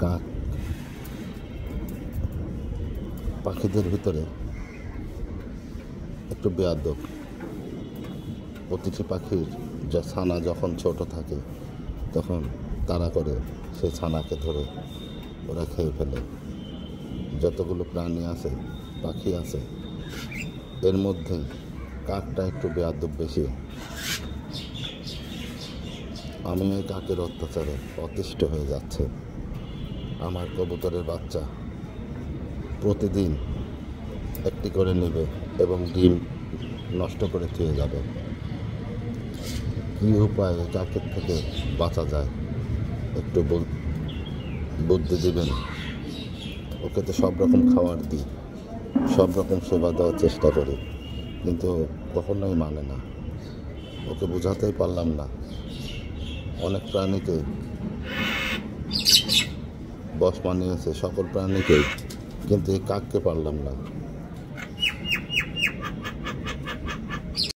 কাক পাখিদের ভিতরে একটু বেয়াদব। প্রতিটি পাখির যা ছানা যখন ছোট থাকে তখন তাড়া করে সেই ছানাকে ধরে ওরা খেয়ে ফেলে। যতগুলো প্রাণী আছে, পাখি আছে, এর মধ্যে কাকটা একটু বেয়াদব বেশি। আমি এই কাকের অত্যাচারে অতিষ্ঠ হয়ে যাচ্ছে। আমার কবুতরের বাচ্চা প্রতিদিন একটি করে নেবে এবং ডিম নষ্ট করে থুয়ে যাবে। কী উপায়ে কাকের থেকে বাঁচা যায় একটু বুদ্ধি দিবেন। ওকে তো সব রকম খাবার দিই, সব রকম সেবা দেওয়ার চেষ্টা করি, কিন্তু কখনোই মানে না। ওকে বোঝাতেই পারলাম না। অনেক প্রাণীকে বশ মানিয়েছে, সকল প্রাণীকেই, কিন্তু এই কাককে পারলাম না।